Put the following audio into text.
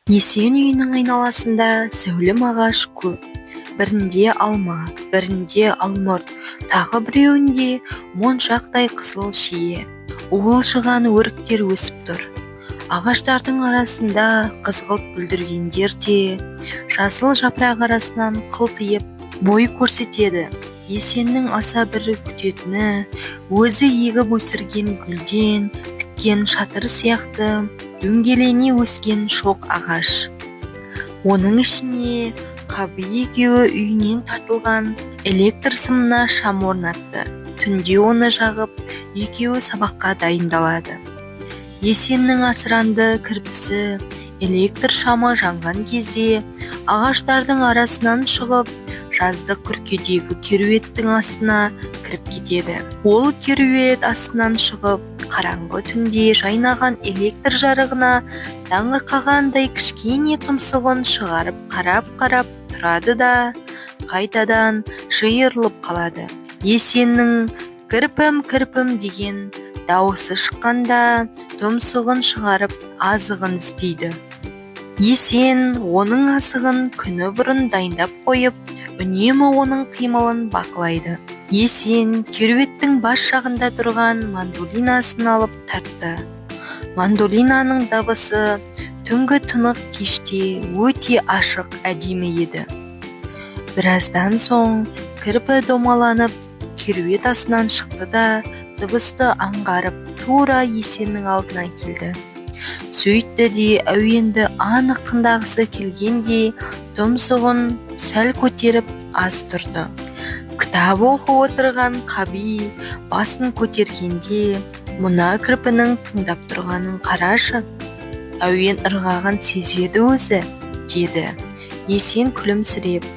Есен үйінің айналасында сәулім ағаш көп. Бірінде алма, бірінде алмұрт, тағы біреуінде моншақтай қызыл шие. Уылжыған өріктер өсіп тұр. Ағаштардың арасында қызғылт бүлдіргендер де жасыл жапырақ арасынан қылтиып бой көрсетеді. Есеннің аса бір күтетіні өзі егіп өсірген гүлден тіккен шатыр сияқты дөңгелене өскен шоқ ағаш. Оның ішіне Қаби екеуі үйінен тартылған электр сымына шам орнатты. Түнде оны жағып, екеуі сабаққа дайындалады. Есеннің асыранды кірпісі электр шамы жанған кезде ағаштардың арасынан шығып, жаздық күркедегі кереуеттің астына кіріп кетеді. Ол кереует астынан шығып, қараңғы түнде жайнаған электр жарығына таңырқағандай кішкене тұмсығын шығарып қарап тұрады да қайтадан жиырылып қалады. Есеннің кірпім деген дауысы шыққанда тұмсығын шығарып азығын іздейді. Есен оның азығын күні бұрын дайындап қойып, үнемі оның қимылын бақылайды. Есен кереуеттің бас жағында тұрған мандолинасын алып тартты. Мандолинаның дыбысы түнгі тынық кеште өте ашық, әдемі еді. Біраздан соң кірпі домаланып, кереует астынан шықты да дыбысты аңғарып тура Есеннің алдына келді. Сөйтті де әуенді анық тыңдағысы келгендей тұмсығын сәл көтеріп аз тұрды. Кітап оқып отырған Қаби басын көтергенде, мына кірпінің тыңдап тұрғанын қарашы, әуен ырғағын сезеді өзі, деді. Есен күлімсіреп,